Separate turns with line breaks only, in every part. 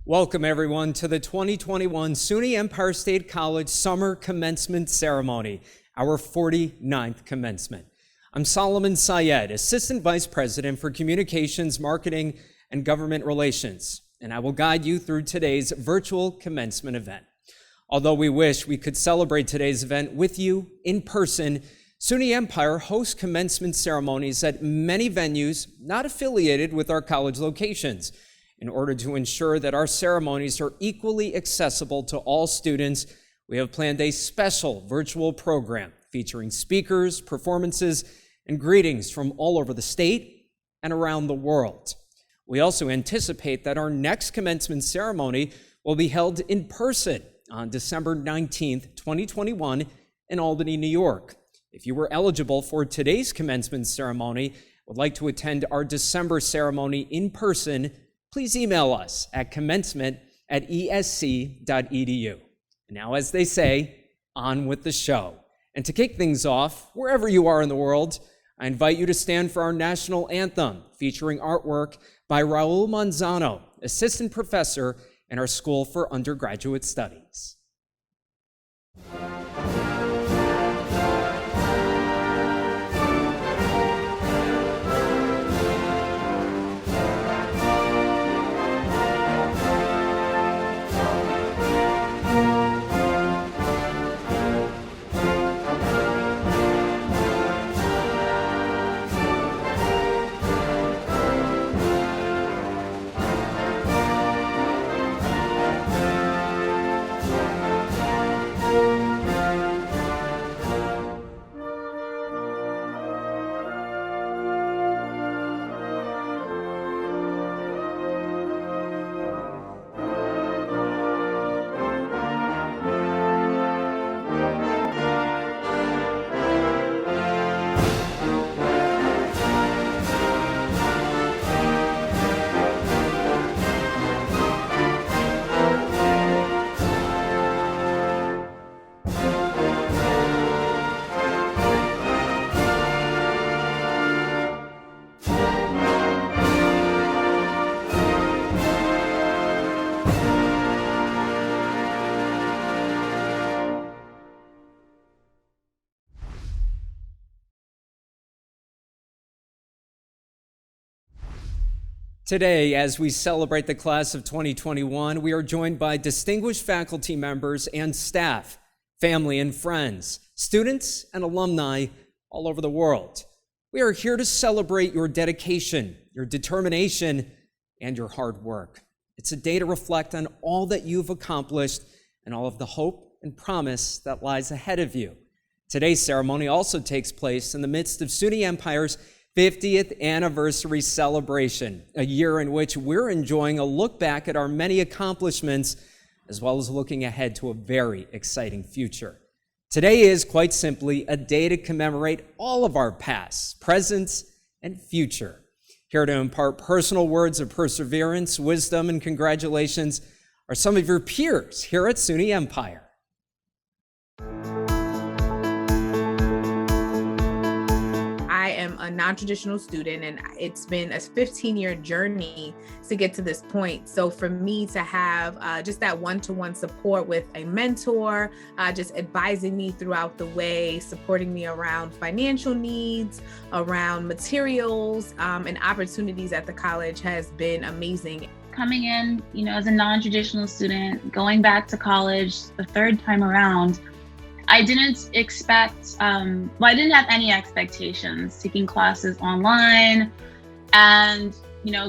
Welcome everyone to the 2021 SUNY Empire State College Summer Commencement Ceremony, our 49th commencement. I'm Solomon Syed, Assistant Vice President for Communications, Marketing, and Government Relations, and I will guide you through today's virtual commencement event. Although we wish we could celebrate today's event with you in person, SUNY Empire hosts commencement ceremonies at many venues not affiliated with our college locations. In order to ensure that our ceremonies are equally accessible to all students, we have planned a special virtual program featuring speakers, performances, and greetings from all over the state and around the world. We also anticipate that our next commencement ceremony will be held in person on December 19th, 2021 in Albany, New York. If you were eligible for today's commencement ceremony, would like to attend our December ceremony in person, please email us at commencement@esc.edu. Now, as they say, on with the show. And to kick things off, wherever you are in the world, I invite you to stand for our national anthem, featuring artwork by Raul Manzano, assistant professor in our School for Undergraduate Studies. Today, as we celebrate the class of 2021, we are joined by distinguished faculty members and staff, family and friends, students and alumni all over the world. We are here to celebrate your dedication, your determination, and your hard work. It's a day to reflect on all that you've accomplished and all of the hope and promise that lies ahead of you. Today's ceremony also takes place in the midst of SUNY Empire's 50th anniversary celebration, a year in which we're enjoying a look back at our many accomplishments, as well as looking ahead to a very exciting future. Today is, quite simply, a day to commemorate all of our past, present, and future. Here to impart personal words of perseverance, wisdom, and congratulations are some of your peers here at SUNY Empire.
I am a non-traditional student, and it's been a 15-year journey to get to this point. So for me to have just that one-to-one support with a mentor, just advising me throughout the way, supporting me around financial needs, around materials, and opportunities at the college has been amazing.
Coming in, as a non-traditional student, going back to college the third time around, I didn't expect, I didn't have any expectations, taking classes online and,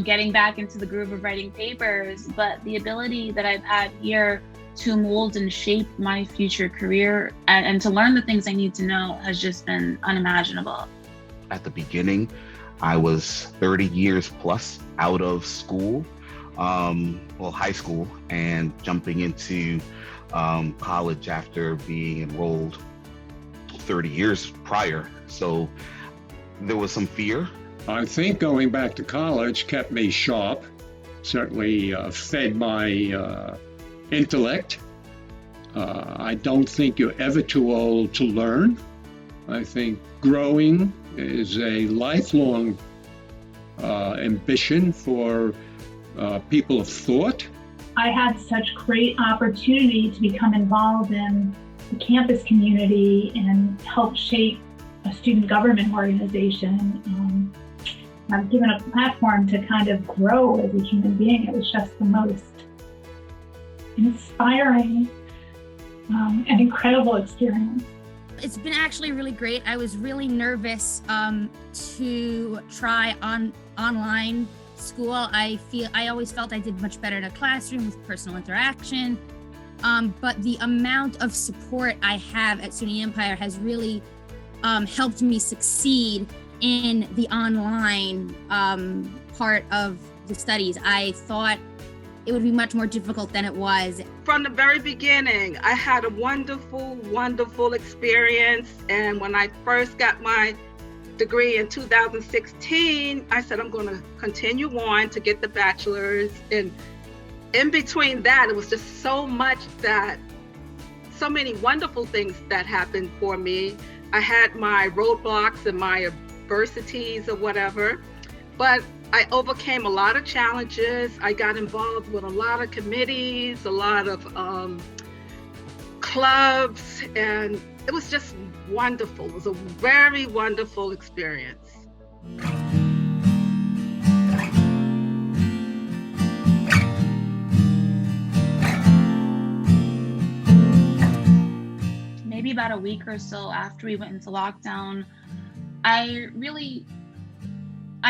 getting back into the groove of writing papers. But the ability that I've had here to mold and shape my future career and to learn the things I need to know has just been unimaginable.
At the beginning, I was 30 years plus out of school, high school, and jumping into college after being enrolled 30 years prior. So there was some fear.
I think going back to college kept me sharp, certainly fed my intellect. I don't think you're ever too old to learn. I think growing is a lifelong ambition for people of thought.
I had such great opportunity to become involved in the campus community and help shape a student government organization. I was given a platform to kind of grow as a human being. It was just the most inspiring and incredible experience.
It's been actually really great. I was really nervous to try online school. I always felt I did much better in a classroom with personal interaction. But the amount of support I have at SUNY Empire has really helped me succeed in the online part of the studies. I thought it would be much more difficult than it was.
From the very beginning, I had a wonderful, wonderful experience. And when I first got my degree in 2016, I said, I'm going to continue on to get the bachelor's. And in between that, it was just so many wonderful things that happened for me. I had my roadblocks and my adversities or whatever, but I overcame a lot of challenges. I got involved with a lot of committees, a lot of clubs, and it was just wonderful. It was a very wonderful experience.
Maybe about a week or so after we went into lockdown, I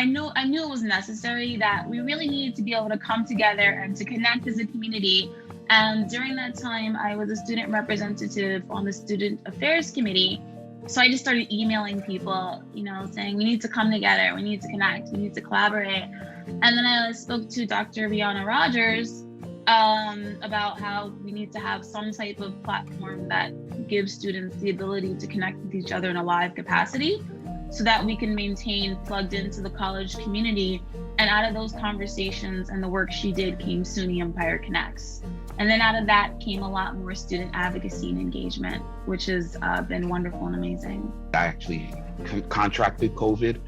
knew it was necessary that we really needed to be able to come together and to connect as a community. And during that time, I was a student representative on the Student Affairs Committee. So I just started emailing people, saying we need to come together, we need to connect, we need to collaborate. And then I spoke to Dr. Rihanna Rogers about how we need to have some type of platform that gives students the ability to connect with each other in a live capacity, so that we can maintain plugged into the college community. And out of those conversations and the work she did came SUNY Empire Connects. And then out of that came a lot more student advocacy and engagement, which has been wonderful and amazing.
I actually contracted COVID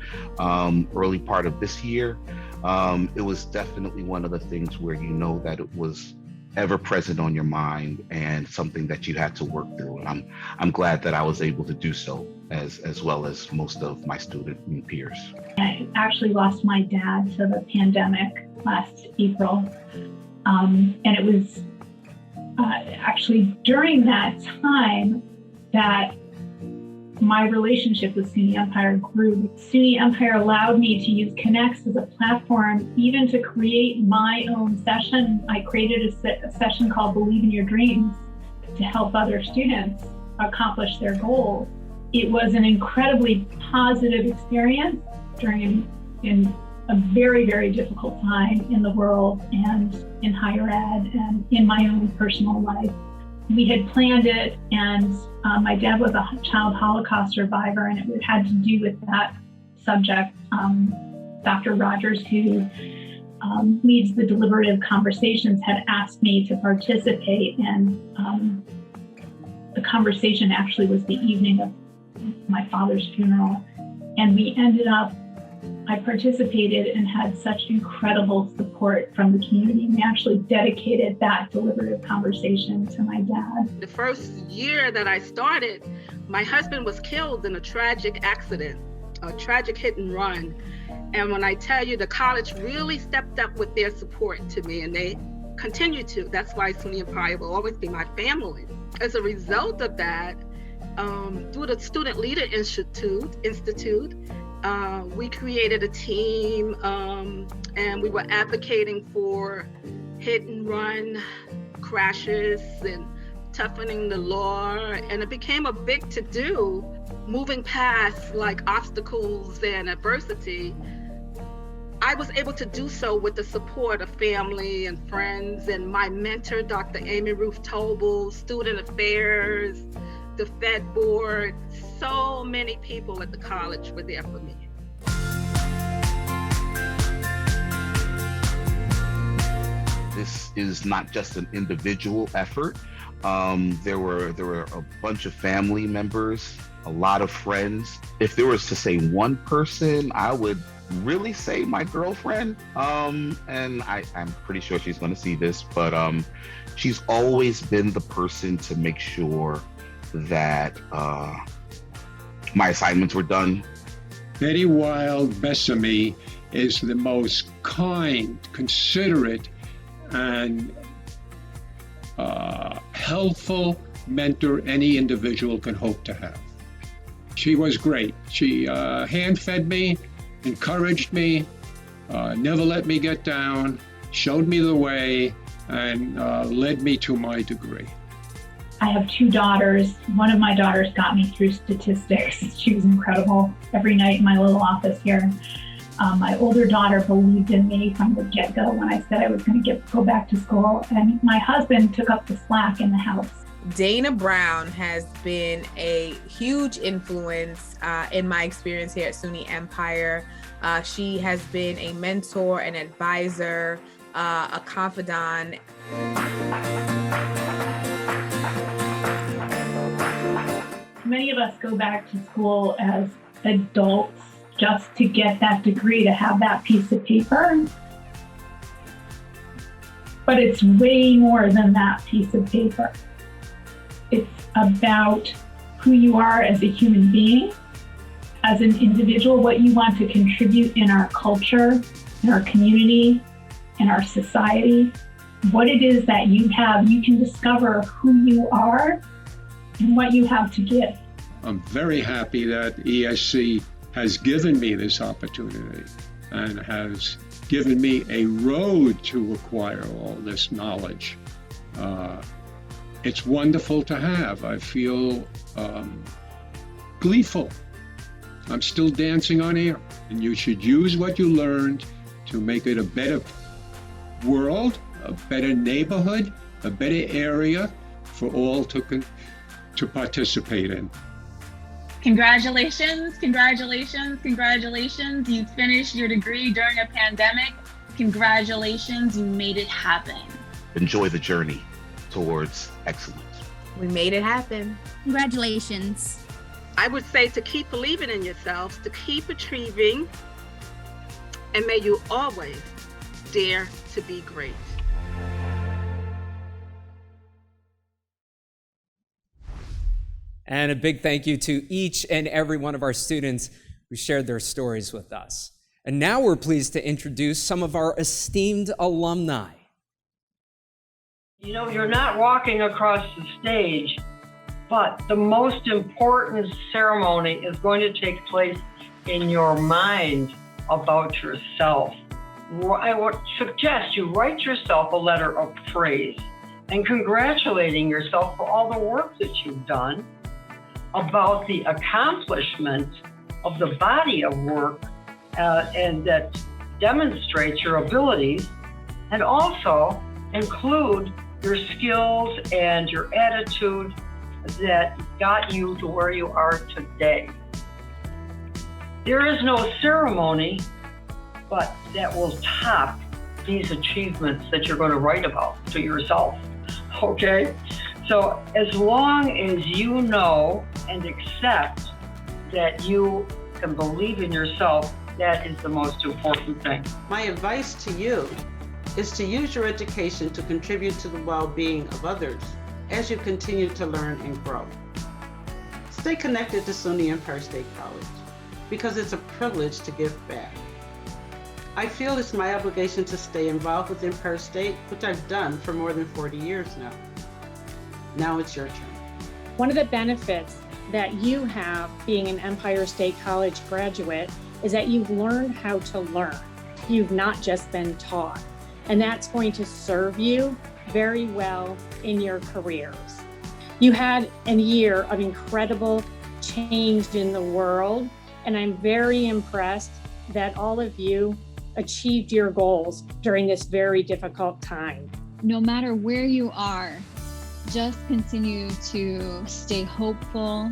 early part of this year. It was definitely one of the things where that it was ever present on your mind and something that you had to work through. And I'm glad that I was able to do so as well as most of my student peers.
I actually lost my dad to the pandemic last April. And it was actually during that time that my relationship with SUNY Empire grew. SUNY Empire allowed me to use Connects as a platform, even to create my own session. I created a session called Believe in Your Dreams to help other students accomplish their goals. It was an incredibly positive experience during a very, very difficult time in the world and in higher ed and in my own personal life. We had planned it, and my dad was a child Holocaust survivor, and it had to do with that subject. Dr. Rogers, who leads the deliberative conversations, had asked me to participate, and the conversation actually was the evening of my father's funeral. And I participated and had such incredible support from the community. We actually dedicated that deliberative conversation to my dad.
The first year that I started, my husband was killed in a tragic accident, a tragic hit and run. And when I tell you, the college really stepped up with their support to me, and they continue to. That's why SUNY Empire will always be my family. As a result of that, through the Student Leader Institute, we created a team, and we were advocating for hit and run crashes and toughening the law, and it became a big to-do, moving past obstacles and adversity. I was able to do so with the support of family and friends and my mentor, Dr. Amy Ruth Tobel, Student Affairs, the Fed Board. So many people at the college were there for me.
This is not just an individual effort. There were a bunch of family members, a lot of friends. If there was to say one person, I would really say my girlfriend, and I'm pretty sure she's going to see this, but she's always been the person to make sure that my assignments were done.
Betty Wild Besame is the most kind, considerate, and helpful mentor any individual can hope to have. She was great. She hand-fed me, encouraged me, never let me get down, showed me the way, and led me to my degree.
I have 2 daughters. One of my daughters got me through statistics. She was incredible every night in my little office here. My older daughter believed in me from the get-go when I said I was going to go back to school, and my husband took up the slack in the house.
Dana Brown has been a huge influence in my experience here at SUNY Empire. She has been a mentor, an advisor, a confidant.
Many of us go back to school as adults just to get that degree, to have that piece of paper. But it's way more than that piece of paper. It's about who you are as a human being, as an individual, what you want to contribute in our culture, in our community, in our society, what it is that you have. You can discover who you are and what you have to give.
I'm very happy that ESC has given me this opportunity and has given me a road to acquire all this knowledge. It's wonderful to have. I feel gleeful. I'm still dancing on air, and you should use what you learned to make it a better world, a better neighborhood, a better area for all to participate in.
Congratulations, congratulations, congratulations. You finished your degree during a pandemic. Congratulations, you made it happen.
Enjoy the journey towards excellence.
We made it happen.
Congratulations.
I would say to keep believing in yourselves, to keep achieving, and may you always dare to be great.
And a big thank you to each and every one of our students who shared their stories with us. And now we're pleased to introduce some of our esteemed alumni.
You know, you're not walking across the stage, but the most important ceremony is going to take place in your mind about yourself. I would suggest you write yourself a letter of praise and congratulating yourself for all the work that you've done, about the accomplishment of the body of work and that demonstrates your abilities, and also include your skills and your attitude that got you to where you are today. There is no ceremony, but that will top these achievements that you're going to write about to yourself, okay? So as long as you know and accept that you can believe in yourself, that is the most important thing.
My advice to you is to use your education to contribute to the well-being of others as you continue to learn and grow. Stay connected to SUNY Empire State College because it's a privilege to give back. I feel it's my obligation to stay involved with Empire State, which I've done for more than 40 years now. Now it's your turn.
One of the benefits that you have being an Empire State College graduate is that you've learned how to learn. You've not just been taught. And that's going to serve you very well in your careers. You had a year of incredible change in the world, and I'm very impressed that all of you achieved your goals during this very difficult time.
No matter where you are, just continue to stay hopeful,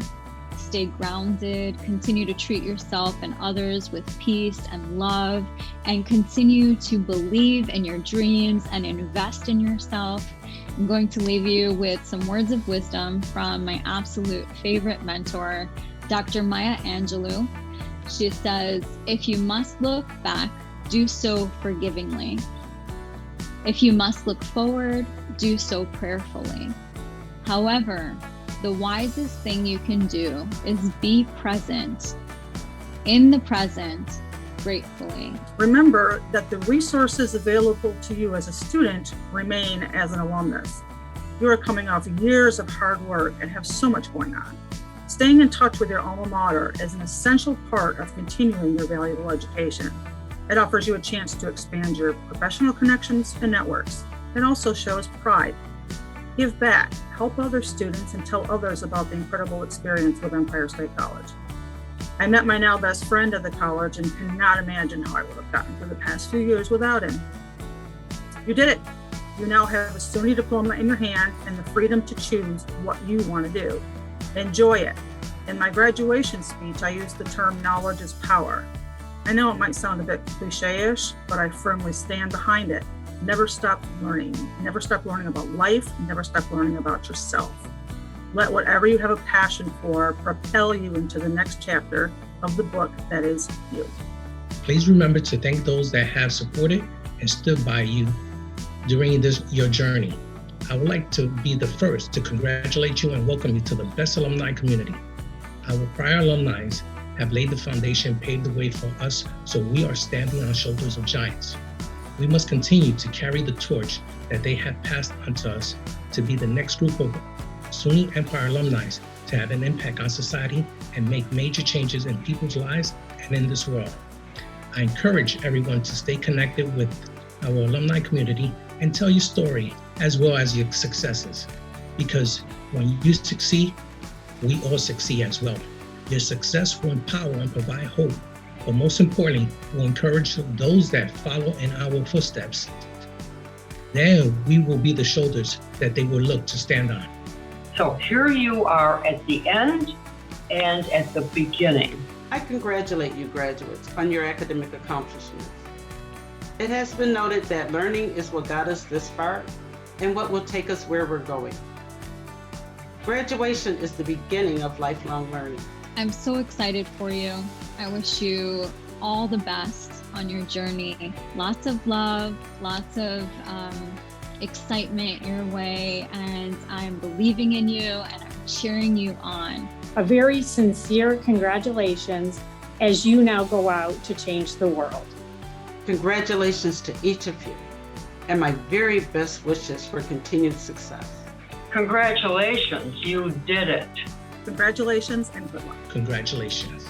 stay grounded, continue to treat yourself and others with peace and love, and continue to believe in your dreams and invest in yourself. I'm going to leave you with some words of wisdom from my absolute favorite mentor, Dr. Maya Angelou. She says, if you must look back, do so forgivingly. If you must look forward, do so prayerfully. However, the wisest thing you can do is be present, in the present, gratefully.
Remember that the resources available to you as a student remain as an alumnus. You are coming off years of hard work and have so much going on. Staying in touch with your alma mater is an essential part of continuing your valuable education. It offers you a chance to expand your professional connections and networks. It also shows pride. Give back, help other students, and tell others about the incredible experience with Empire State College. I met my now best friend at the college and cannot imagine how I would have gotten through the past few years without him. You did it. You now have a SUNY diploma in your hand and the freedom to choose what you want to do. Enjoy it. In my graduation speech, I used the term knowledge is power. I know it might sound a bit cliche-ish, but I firmly stand behind it. Never stop learning. Never stop learning about life. Never stop learning about yourself. Let whatever you have a passion for propel you into the next chapter of the book that is you.
Please remember to thank those that have supported and stood by you during your journey. I would like to be the first to congratulate you and welcome you to the best alumni community. Our prior alumni have laid the foundation, paved the way for us, so we are standing on the shoulders of giants. We must continue to carry the torch that they have passed on to us to be the next group of SUNY Empire alumni to have an impact on society and make major changes in people's lives and in this world. I encourage everyone to stay connected with our alumni community and tell your story as well as your successes. Because when you succeed, we all succeed as well. Your success will empower and provide hope, but most importantly, will encourage those that follow in our footsteps. Then we will be the shoulders that they will look to stand on.
So here you are at the end and at the beginning.
I congratulate you, graduates, on your academic accomplishments. It has been noted that learning is what got us this far and what will take us where we're going. Graduation is the beginning of lifelong learning.
I'm so excited for you. I wish you all the best on your journey. Lots of love, lots of excitement your way, and I'm believing in you and I'm cheering you on.
A very sincere congratulations as you now go out to change the world.
Congratulations to each of you, and my very best wishes for continued success.
Congratulations, you did it.
Congratulations and good luck.
Congratulations.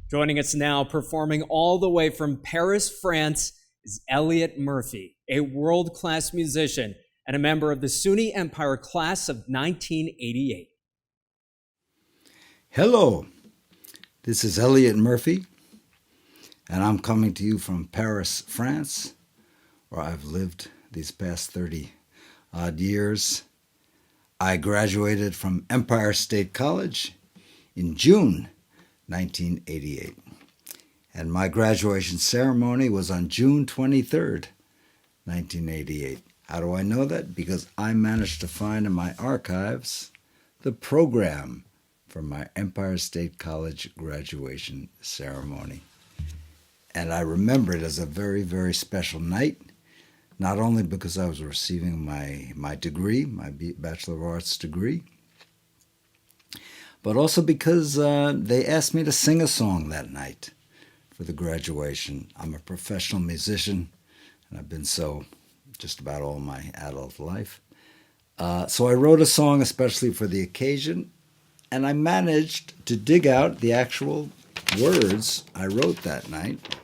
Joining us now, performing all the way from Paris, France, is Elliot Murphy, a world-class musician and a member of the SUNY Empire class of 1988.
Hello, this is Elliot Murphy, and I'm coming to you from Paris, France, where I've lived these past 30-odd years. I graduated from Empire State College in June 1988, and my graduation ceremony was on June 23rd, 1988. How do I know that? Because I managed to find in my archives the program for my Empire State College graduation ceremony. And I remember it as a very, very special night, not only because I was receiving my degree, my Bachelor of Arts degree, but also because they asked me to sing a song that night for the graduation. I'm a professional musician, and I've been so just about all my adult life. So I wrote a song especially for the occasion, and I managed to dig out the actual words I wrote that night.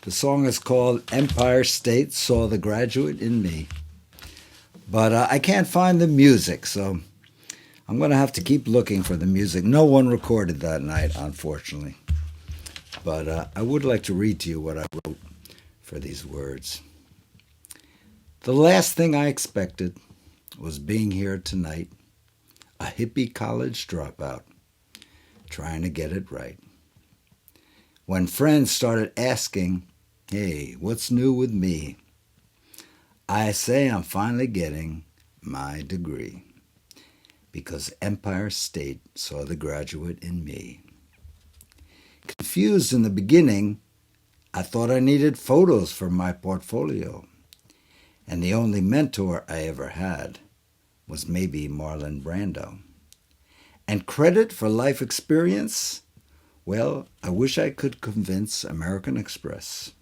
The song is called Empire State Saw the Graduate in Me. But I can't find the music, so I'm going to have to keep looking for the music. No one recorded that night, unfortunately. But I would like to read to you what I wrote for these words. The last thing I expected was being here tonight, a hippie college dropout, trying to get it right. When friends started asking, hey, what's new with me? I say I'm finally getting my degree because Empire State saw the graduate in me. Confused in the beginning, I thought I needed photos for my portfolio, and the only mentor I ever had was maybe Marlon Brando. And credit for life experience? Well, I wish I could convince American Express.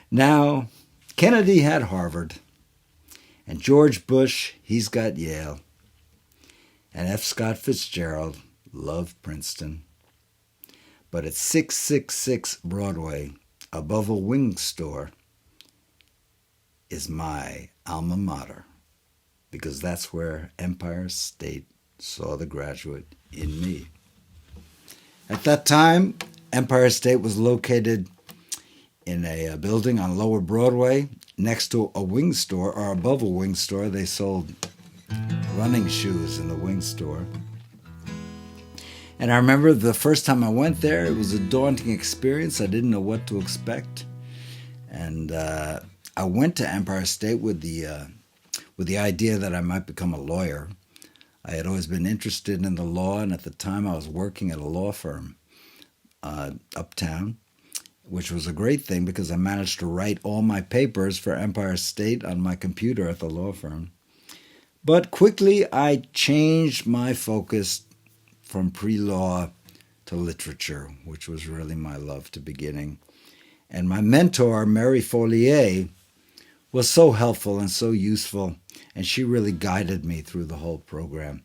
Now, Kennedy had Harvard, and George Bush, he's got Yale, and F. Scott Fitzgerald loved Princeton. But at 666 Broadway, above a wing store, is my alma mater, because that's where Empire State saw the graduate in me. At that time, Empire State was located in a building on Lower Broadway next to a wing store, or above a wing store. They sold running shoes in the wing store. And I remember the first time I went there, it was a daunting experience. I didn't know what to expect. And I went to Empire State with the idea that I might become a lawyer. I had always been interested in the law, and at the time I was working at a law firm uptown, which was a great thing because I managed to write all my papers for Empire State on my computer at the law firm. But quickly I changed my focus from pre-law to literature, which was really my love to beginning. And my mentor, Mary Follier, was so helpful and so useful, and she really guided me through the whole program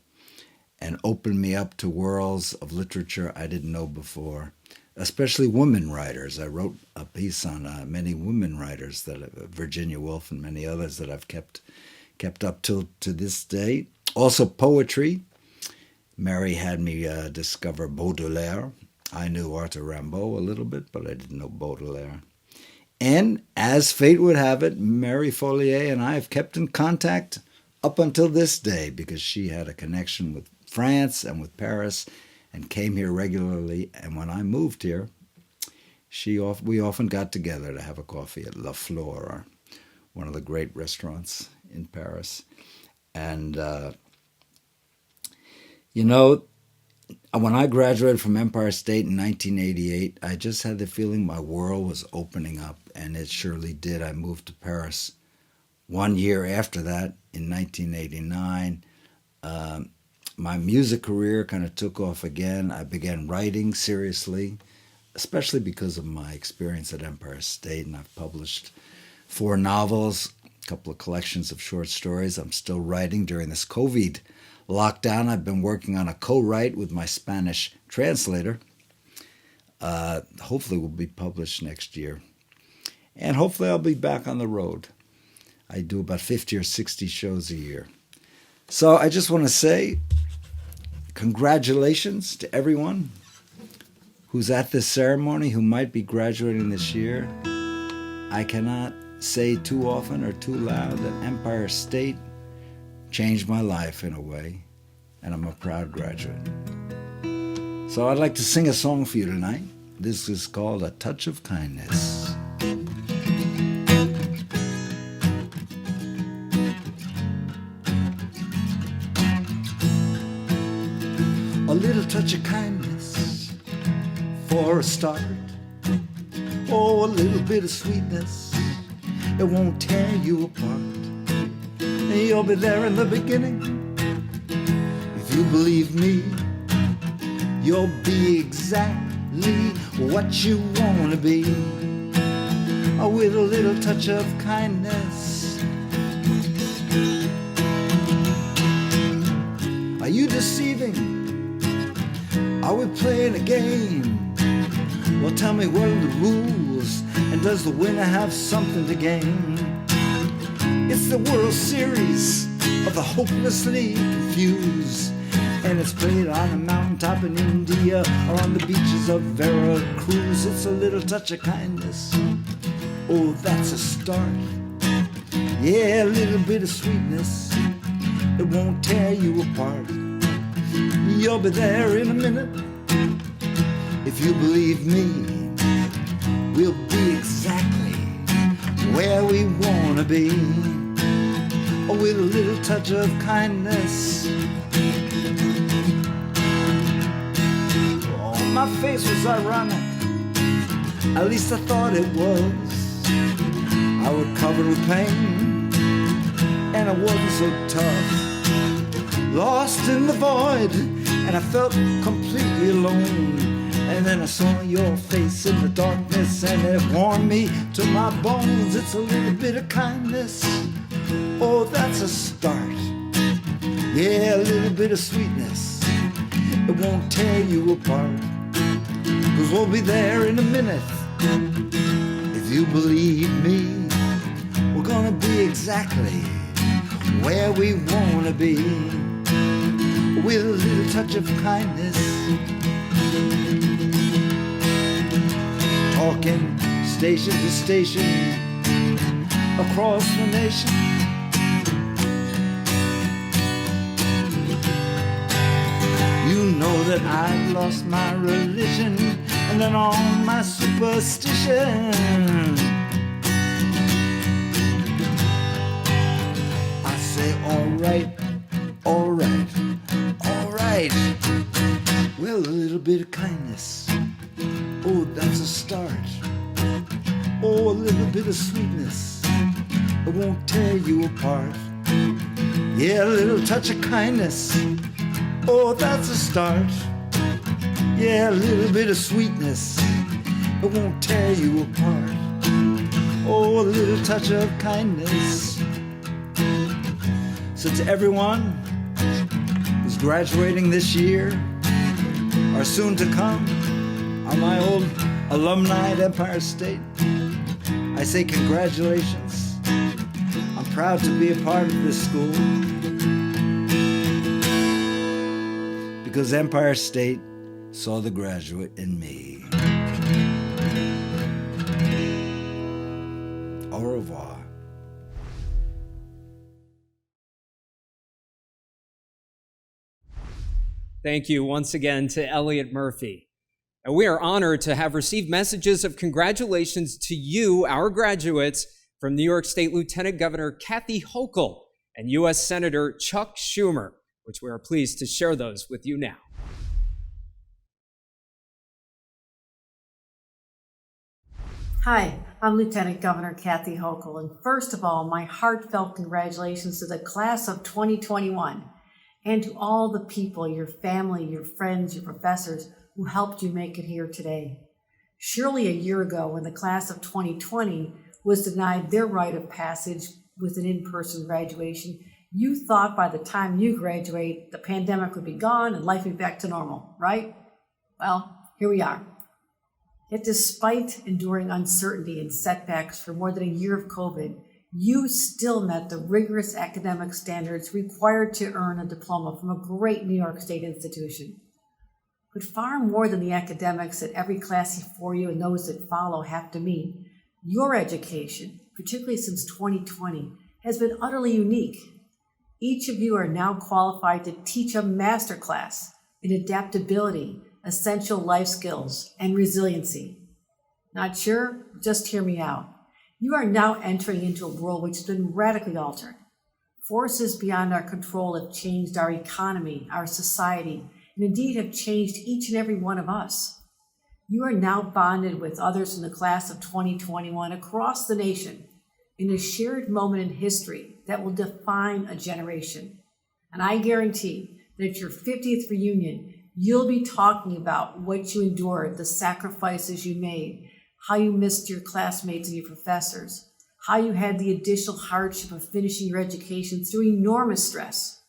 and opened me up to worlds of literature I didn't know before, especially women writers. I wrote a piece on many women writers, Virginia Woolf and many others that I've kept up to this day. Also poetry. Mary had me discover Baudelaire. I knew Arthur Rimbaud a little bit, but I didn't know Baudelaire. And as fate would have it, Mary Follier and I have kept in contact up until this day because she had a connection with France and with Paris and came here regularly. And when I moved here, we often got together to have a coffee at La Flore, one of the great restaurants in Paris. And, when I graduated from Empire State in 1988, I just had the feeling my world was opening up, and it surely did. I moved to Paris 1 year after that, in 1989. My music career kind of took off again. I began writing seriously, especially because of my experience at Empire State, and I've published 4 novels, a couple of collections of short stories. I'm still writing during this COVID lockdown. I've been working on a co-write with my Spanish translator. Hopefully will be published next year. And hopefully I'll be back on the road. I do about 50 or 60 shows a year. So I just want to say congratulations to everyone who's at this ceremony, who might be graduating this year. I cannot say too often or too loud that Empire State changed my life in a way, and I'm a proud graduate. So I'd like to sing a song for you tonight. This is called A Touch of Kindness. A little touch of kindness for a start. Oh, a little bit of sweetness, it won't tear you apart. You'll be there in the beginning. If you believe me, you'll be exactly what you want to be. With a little touch of kindness. Are you deceiving? Are we playing a game? Well, tell me, what are the rules? And does the winner have something to gain? It's the World Series of the hopelessly confused, and it's played on a mountaintop in India or on the beaches of Veracruz. It's a little touch of kindness. Oh, that's a start. Yeah, a little bit of sweetness, it won't tear you apart. You'll be there in a minute. If you believe me, we'll be exactly where we want to be. with a little touch of kindness. Oh, my face was ironic, at least I thought it was. I was covered with pain, and I wasn't so tough. Lost in the void, and I felt completely alone. And then I saw your face in the darkness, and it warmed me to my bones. It's a little bit of kindness, oh, that's a start. Yeah, a little bit of sweetness, it won't tear you apart. 'Cause we'll be there in a minute. If you believe me, we're gonna be exactly where we wanna be, with a little touch of kindness. Talking station to station across the nation. You know that I've lost my religion and then all my superstition. I say, all right, all right, all right. Well, a little bit of kindness, oh, that's a start. Oh, a little bit of sweetness, it won't tear you apart. Yeah, a little touch of kindness, oh, that's a start. Yeah, a little bit of sweetness, it won't tear you apart. Oh, a little touch of kindness. So to everyone who's graduating this year or soon to come, on my old alumni at Empire State, I say congratulations. I'm proud to be a part of this school, because Empire State saw the graduate in me. Au revoir.
Thank you once again to Elliot Murphy. And we are honored to have received messages of congratulations to you, our graduates, from New York State Lieutenant Governor Kathy Hochul and U.S. Senator Chuck Schumer, which we are pleased to share those with you now.
Hi, I'm Lieutenant Governor Kathy Hochul, and first of all, my heartfelt congratulations to the class of 2021 and to all the people, your family, your friends, your professors, who helped you make it here today. Surely a year ago, when the class of 2020 was denied their rite of passage with an in-person graduation, you thought by the time you graduate, the pandemic would be gone and life would be back to normal, right? Well, here we are. Yet despite enduring uncertainty and setbacks for more than a year of COVID, you still met the rigorous academic standards required to earn a diploma from a great New York State institution. But far more than the academics that every class before you and those that follow have to meet, your education, particularly since 2020, has been utterly unique. Each of you are now qualified to teach a masterclass in adaptability, essential life skills, and resiliency. Not sure? Just hear me out. You are now entering into a world which has been radically altered. Forces beyond our control have changed our economy, our society, and indeed have changed each and every one of us. You are now bonded with others in the class of 2021 across the nation in a shared moment in history that will define a generation. And I guarantee that at your 50th reunion, you'll be talking about what you endured, the sacrifices you made, how you missed your classmates and your professors, how you had the additional hardship of finishing your education through enormous stress.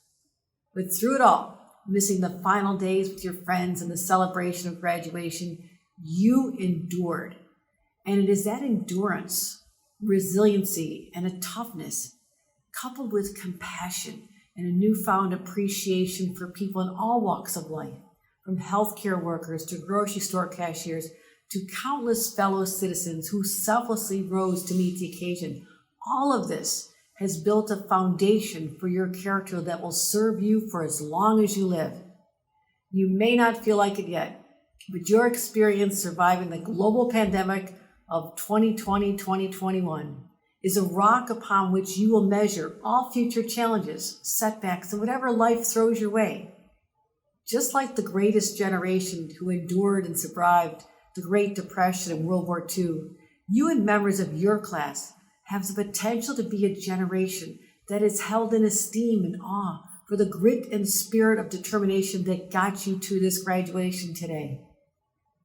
But through it all, missing the final days with your friends and the celebration of graduation, you endured. And it is that endurance, resiliency, and a toughness, coupled with compassion and a newfound appreciation for people in all walks of life, from healthcare workers to grocery store cashiers to countless fellow citizens who selflessly rose to meet the occasion. All of this has built a foundation for your character that will serve you for as long as you live. You may not feel like it yet, but your experience surviving the global pandemic of 2020-2021 is a rock upon which you will measure all future challenges, setbacks, and whatever life throws your way. Just like the greatest generation who endured and survived the Great Depression and World War II, you and members of your class have the potential to be a generation that is held in esteem and awe for the grit and spirit of determination that got you to this graduation today.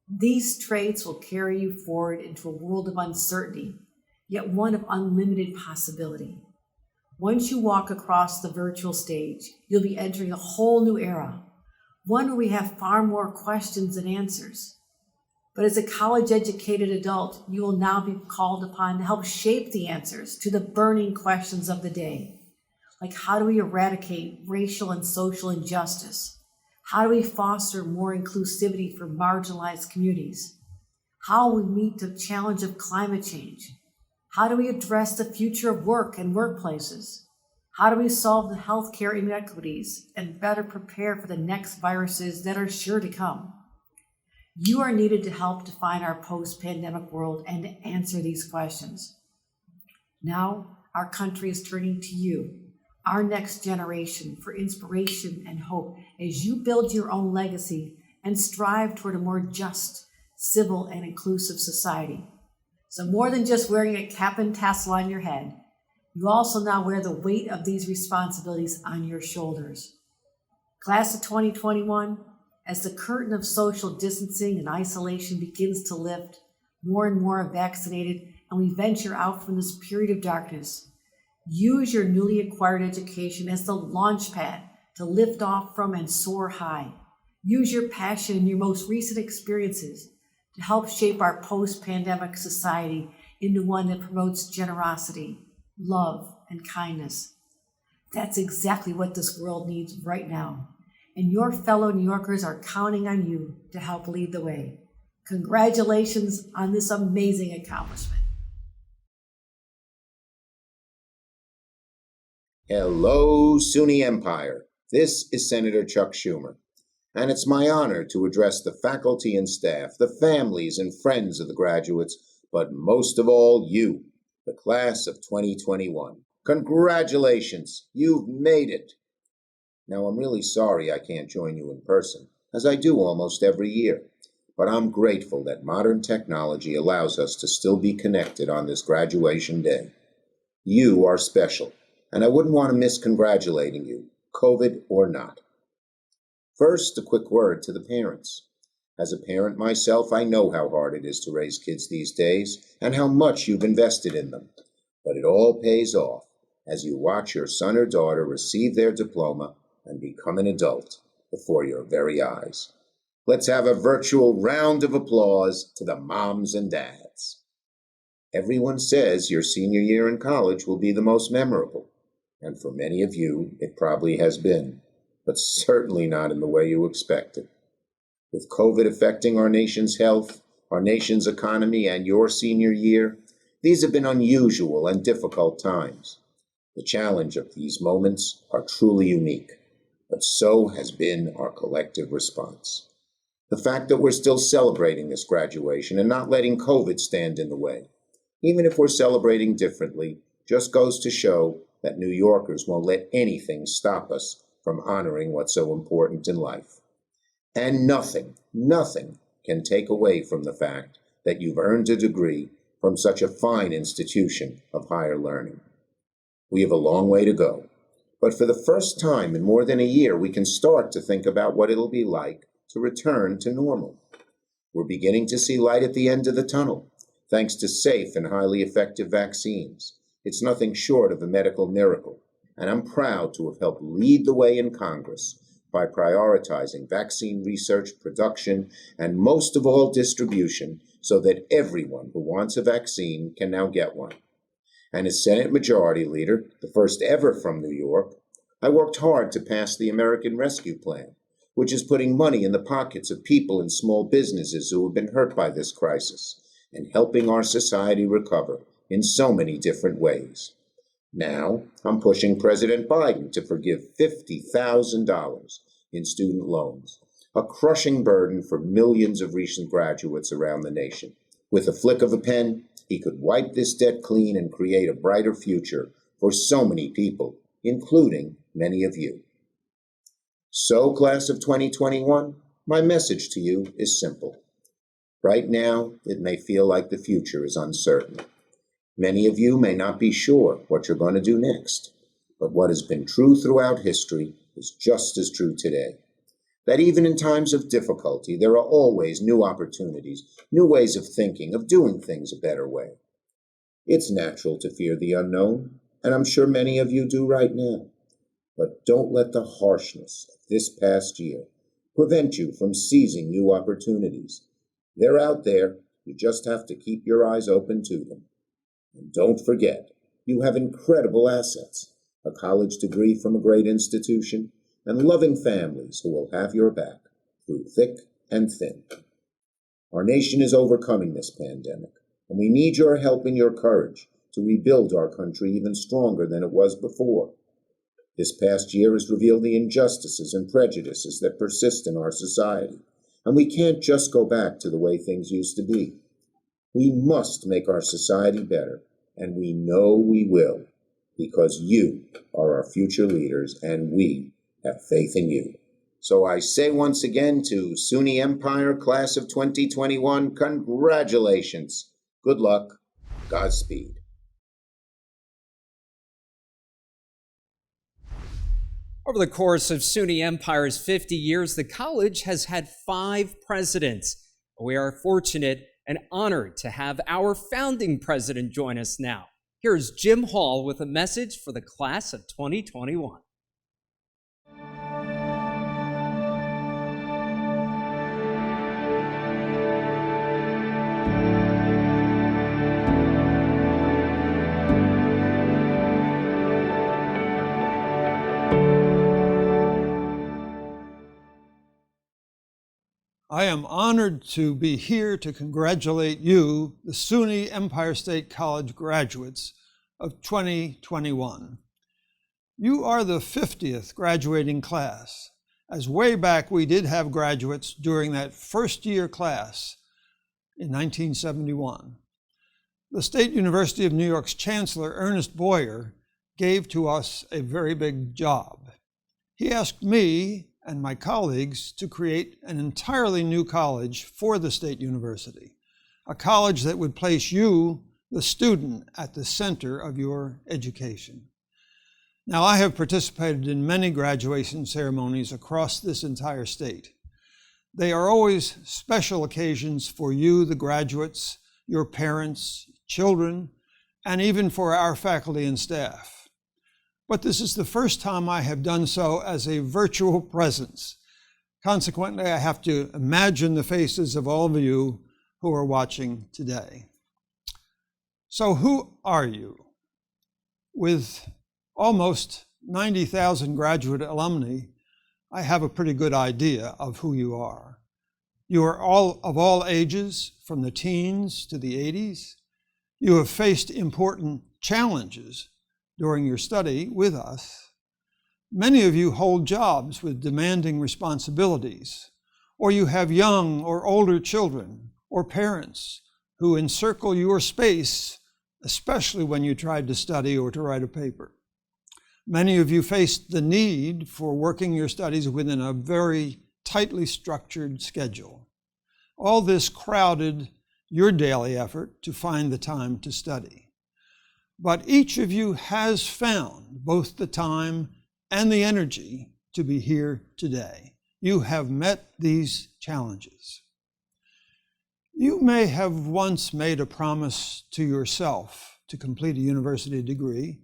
These traits will carry you forward into a world of uncertainty, yet one of unlimited possibility. Once you walk across the virtual stage, you'll be entering a whole new era, one where we have far more questions than answers. But as a college-educated adult, you will now be called upon to help shape the answers to the burning questions of the day. Like, how do we eradicate racial and social injustice? How do we foster more inclusivity for marginalized communities? How will we meet the challenge of climate change? How do we address the future of work and workplaces? How do we solve the healthcare inequities and better prepare for the next viruses that are sure to come? You are needed to help define our post-pandemic world and to answer these questions. Now, our country is turning to you, our next generation, for inspiration and hope as you build your own legacy and strive toward a more just, civil, and inclusive society. So more than just wearing a cap and tassel on your head, you also now wear the weight of these responsibilities on your shoulders. Class of 2021, as the curtain of social distancing and isolation begins to lift, more and more are vaccinated, and we venture out from this period of darkness. Use your newly acquired education as the launch pad to lift off from and soar high. Use your passion and your most recent experiences to help shape our post-pandemic society into one that promotes generosity, love, and kindness. That's exactly what this world needs right now. And your fellow New Yorkers are counting on you to help lead the way. Congratulations on this amazing accomplishment.
Hello, SUNY Empire. This is Senator Chuck Schumer, and it's my honor to address the faculty and staff, the families and friends of the graduates, but most of all, you, the class of 2021. Congratulations, you've made it. Now, I'm really sorry I can't join you in person, as I do almost every year, but I'm grateful that modern technology allows us to still be connected on this graduation day. You are special, and I wouldn't want to miss congratulating you, COVID or not. First, a quick word to the parents. As a parent myself, I know how hard it is to raise kids these days and how much you've invested in them. But it all pays off as you watch your son or daughter receive their diploma and become an adult before your very eyes. Let's have a virtual round of applause to the moms and dads. Everyone says your senior year in college will be the most memorable, and for many of you, it probably has been, but certainly not in the way you expected. With COVID affecting our nation's health, our nation's economy, and your senior year, these have been unusual and difficult times. The challenge of these moments are truly unique, but so has been our collective response. The fact that we're still celebrating this graduation and not letting COVID stand in the way, even if we're celebrating differently, just goes to show that New Yorkers won't let anything stop us from honoring what's so important in life. And nothing can take away from the fact that you've earned a degree from such a fine institution of higher learning. We have a long way to go, but for the first time in more than a year, we can start to think about what it'll be like to return to normal. We're beginning to see light at the end of the tunnel, thanks to safe and highly effective vaccines. It's nothing short of a medical miracle, and I'm proud to have helped lead the way in Congress by prioritizing vaccine research, production, and most of all, distribution, so that everyone who wants a vaccine can now get one. And as Senate Majority Leader, the first ever from New York, I worked hard to pass the American Rescue Plan, which is putting money in the pockets of people and small businesses who have been hurt by this crisis and helping our society recover in so many different ways. Now, I'm pushing President Biden to forgive $50,000 in student loans, a crushing burden for millions of recent graduates around the nation. With a flick of a pen, he could wipe this debt clean and create a brighter future for so many people, including many of you. So, class of 2021, my message to you is simple. Right now, it may feel like the future is uncertain. Many of you may not be sure what you're going to do next, but what has been true throughout history is just as true today. That even in times of difficulty, there are always new opportunities, new ways of thinking, of doing things a better way. It's natural to fear the unknown, and I'm sure many of you do right now. But don't let the harshness of this past year prevent you from seizing new opportunities. They're out there. You just have to keep your eyes open to them. And don't forget, you have incredible assets, a college degree from a great institution, and loving families who will have your back through thick and thin. Our nation is overcoming this pandemic, and we need your help and your courage to rebuild our country even stronger than it was before. This past year has revealed the injustices and prejudices that persist in our society, and we can't just go back to the way things used to be. We must make our society better, and we know we will, because you are our future leaders, and we have faith in you. So I say once again to SUNY Empire class of 2021, congratulations, good luck, Godspeed.
Over the course of SUNY Empire's 50 years, the college has had 5 presidents. We are fortunate and honored to have our founding president join us now. Here's Jim Hall with a message for the class of 2021.
I am honored to be here to congratulate you, the SUNY Empire State College graduates of 2021. You are the 50th graduating class, as way back we did have graduates during that first year class in 1971. The State University of New York's Chancellor, Ernest Boyer, gave to us a very big job. He asked me and my colleagues to create an entirely new college for the State University, a college that would place you, the student, at the center of your education. Now, I have participated in many graduation ceremonies across this entire state. They are always special occasions for you, the graduates, your parents, children, and even for our faculty and staff. But this is the first time I have done so as a virtual presence. Consequently, I have to imagine the faces of all of you who are watching today. So who are you? With almost 90,000 graduate alumni, I have a pretty good idea of who you are. You are all of all ages, from the teens to the 80s. You have faced important challenges during your study with us. Many of you hold jobs with demanding responsibilities, or you have young or older children or parents who encircle your space, especially when you tried to study or to write a paper. Many of you faced the need for working your studies within a very tightly structured schedule. All this crowded your daily effort to find the time to study. But each of you has found both the time and the energy to be here today. You have met these challenges. You may have once made a promise to yourself to complete a university degree,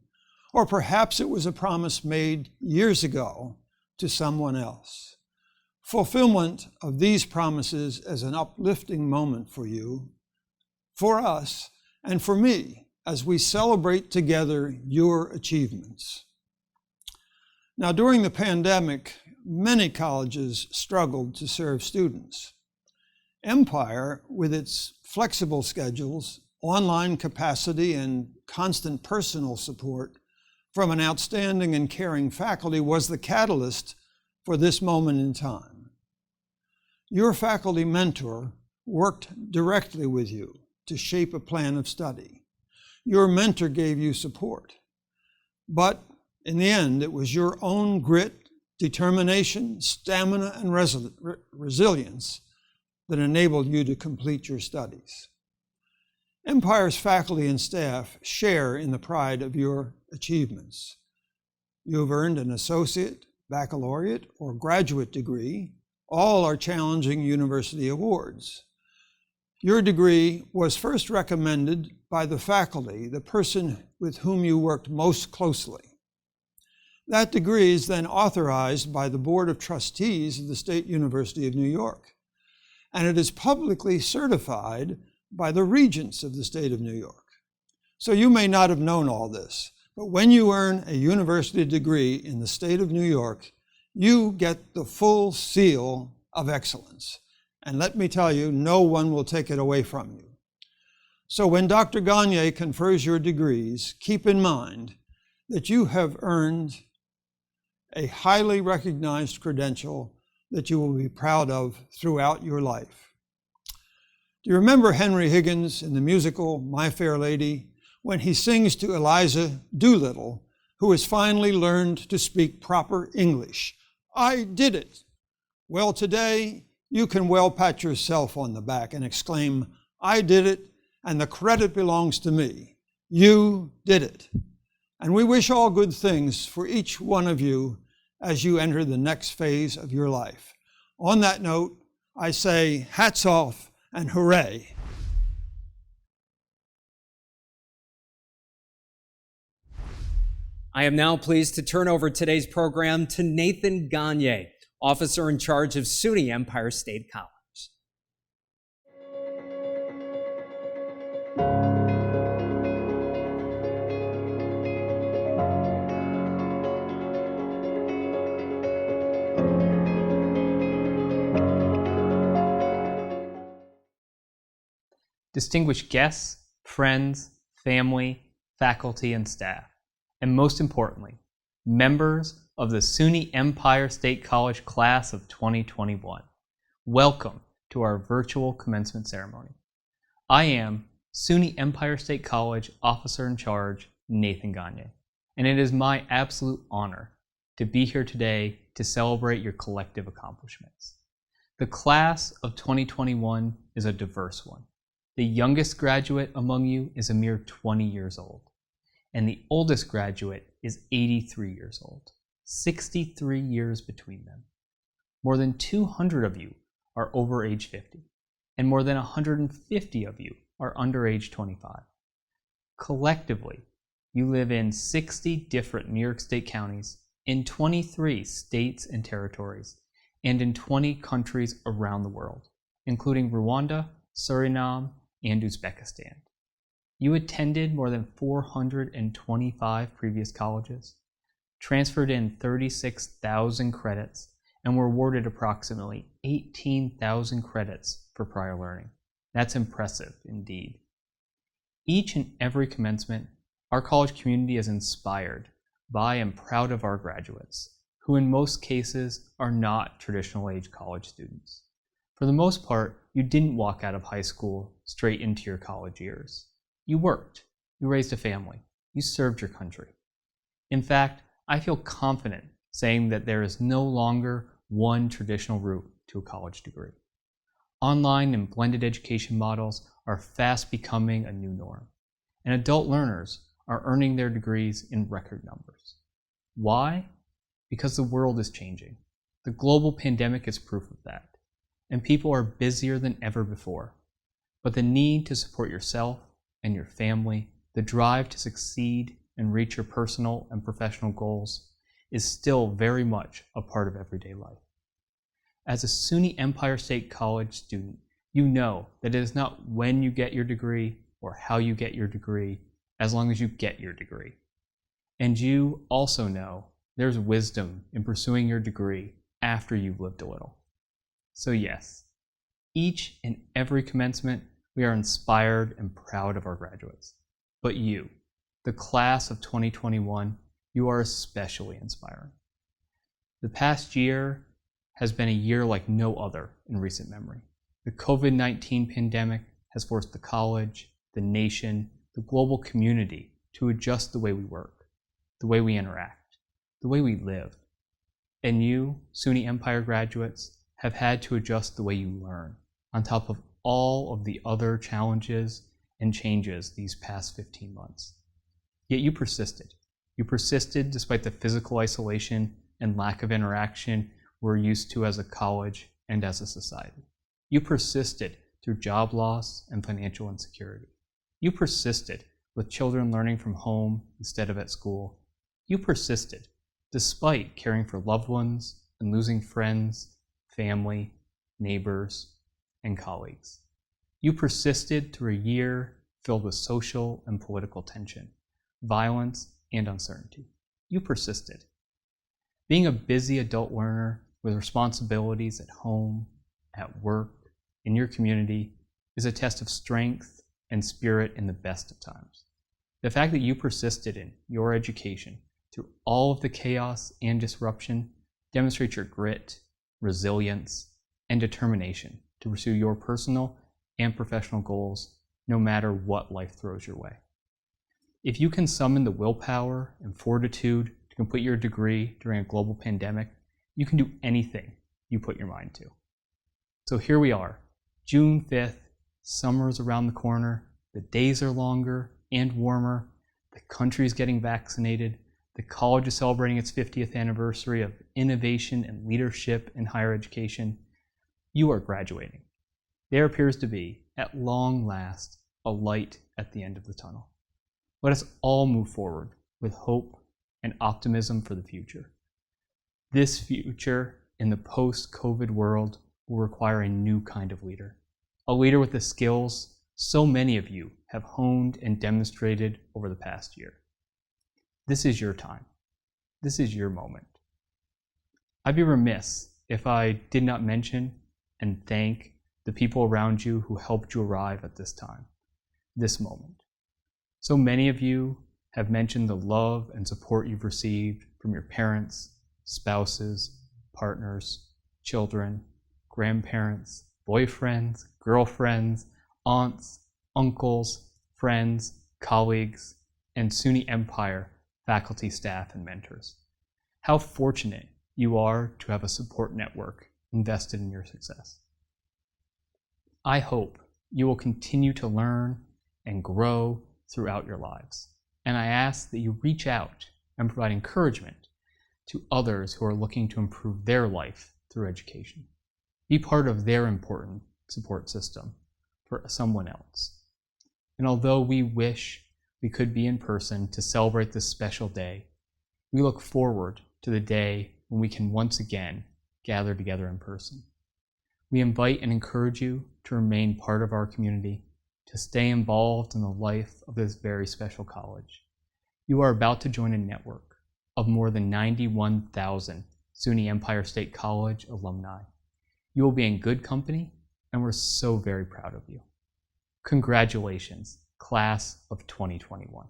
or perhaps it was a promise made years ago to someone else. Fulfillment of these promises is an uplifting moment for you, for us, and for me, as we celebrate together your achievements. Now, during the pandemic, many colleges struggled to serve students. Empire, with its flexible schedules, online capacity, and constant personal support from an outstanding and caring faculty, was the catalyst for this moment in time. Your faculty mentor worked directly with you to shape a plan of study. Your mentor gave you support. But in the end, it was your own grit, determination, stamina, and resilience that enabled you to complete your studies. Empire's faculty and staff share in the pride of your achievements. You have earned an associate, baccalaureate, or graduate degree. All are challenging university awards. Your degree was first recommended by the faculty, the person with whom you worked most closely. That degree is then authorized by the Board of Trustees of the State University of New York, and it is publicly certified by the regents of the state of New York. So you may not have known all this, but when you earn a university degree in the state of New York, you get the full seal of excellence. And let me tell you, no one will take it away from you. So when Dr. Gagne confers your degrees, keep in mind that you have earned a highly recognized credential that you will be proud of throughout your life. Do you remember Henry Higgins in the musical My Fair Lady, when he sings to Eliza Doolittle, who has finally learned to speak proper English? I did it. Well, today, you can well pat yourself on the back and exclaim, I did it, and the credit belongs to me. You did it. And we wish all good things for each one of you as you enter the next phase of your life. On that note, I say hats off and hooray.
I am now pleased to turn over today's program to Nathan Gagne, officer in charge of SUNY Empire State College.
Distinguished guests, friends, family, faculty, and staff, and most importantly, members of the SUNY Empire State College class of 2021. Welcome to our virtual commencement ceremony. I am SUNY Empire State College Officer in Charge, Nathan Gagne, and it is my absolute honor to be here today to celebrate your collective accomplishments. The class of 2021 is a diverse one. The youngest graduate among you is a mere 20 years old, and the oldest graduate is 83 years old, 63 years between them. More than 200 of you are over age 50, and more than 150 of you are under age 25. Collectively, you live in 60 different New York State counties, in 23 states and territories, and in 20 countries around the world, including Rwanda, Suriname, and Uzbekistan. You attended more than 425 previous colleges, transferred in 36,000 credits, and were awarded approximately 18,000 credits for prior learning. That's impressive indeed. Each and every commencement, our college community is inspired by and proud of our graduates, who in most cases are not traditional age college students. For the most part, you didn't walk out of high school straight into your college years. You worked, you raised a family, you served your country. In fact, I feel confident saying that there is no longer one traditional route to a college degree. Online and blended education models are fast becoming a new norm, and adult learners are earning their degrees in record numbers. Why? Because the world is changing. The global pandemic is proof of that. And people are busier than ever before. But the need to support yourself and your family, the drive to succeed and reach your personal and professional goals is still very much a part of everyday life. As a SUNY Empire State College student, you know that it is not when you get your degree or how you get your degree, as long as you get your degree. And you also know there's wisdom in pursuing your degree after you've lived a little. So yes, each and every commencement, we are inspired and proud of our graduates. But you, the class of 2021, you are especially inspiring. The past year has been a year like no other in recent memory. The COVID-19 pandemic has forced the college, the nation, the global community to adjust the way we work, the way we interact, the way we live. And you, SUNY Empire graduates, have had to adjust the way you learn, on top of all of the other challenges and changes these past 15 months. Yet you persisted. You persisted despite the physical isolation and lack of interaction we're used to as a college and as a society. You persisted through job loss and financial insecurity. You persisted with children learning from home instead of at school. You persisted despite caring for loved ones and losing friends, family, neighbors, and colleagues. You persisted through a year filled with social and political tension, violence, and uncertainty. You persisted. Being a busy adult learner with responsibilities at home, at work, in your community is a test of strength and spirit in the best of times. The fact that you persisted in your education through all of the chaos and disruption demonstrates your grit, resilience, and determination to pursue your personal and professional goals no matter what life throws your way. If you can summon the willpower and fortitude to complete your degree during a global pandemic, you can do anything you put your mind to. So here we are, June 5th, summer is around the corner, the days are longer and warmer, the country is getting vaccinated, the college is celebrating its 50th anniversary of innovation and leadership in higher education. You are graduating. There appears to be, at long last, a light at the end of the tunnel. Let us all move forward with hope and optimism for the future. This future in the post-COVID world will require a new kind of leader, a leader with the skills so many of you have honed and demonstrated over the past year. This is your time. This is your moment. I'd be remiss if I did not mention and thank the people around you who helped you arrive at this time, this moment. So many of you have mentioned the love and support you've received from your parents, spouses, partners, children, grandparents, boyfriends, girlfriends, aunts, uncles, friends, colleagues, and SUNY Empire faculty, staff, and mentors. How fortunate you are to have a support network invested in your success. I hope you will continue to learn and grow throughout your lives. And I ask that you reach out and provide encouragement to others who are looking to improve their life through education. Be part of their important support system for someone else. And although we wish we could be in person to celebrate this special day, we look forward to the day when we can once again gather together in person. We invite and encourage you to remain part of our community, to stay involved in the life of this very special college. You are about to join a network of more than 91,000 SUNY Empire State College alumni. You will be in good company, and we're so very proud of you. Congratulations, class of 2021.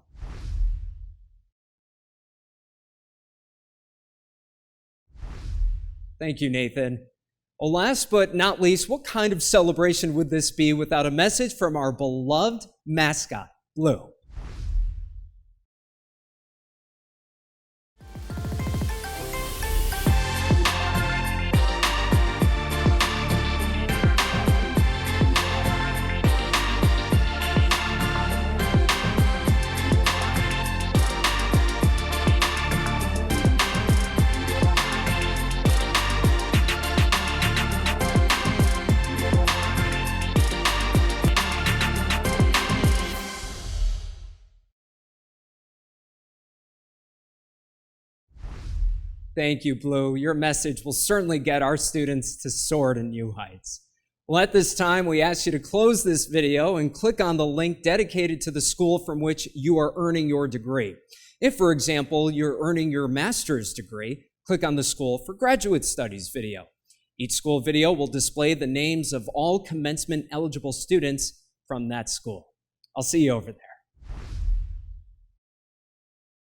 Thank you, Nathan. Well, last but not least, what kind of celebration would this be without a message from our beloved mascot, Blue? Thank you, Blue. Your message will certainly get our students to soar to new heights. Well, at this time, we ask you to close this video and click on the link dedicated to the school from which you are earning your degree. If, for example, you're earning your master's degree, click on the School for Graduate Studies video. Each school video will display the names of all commencement eligible students from that school. I'll see you over there.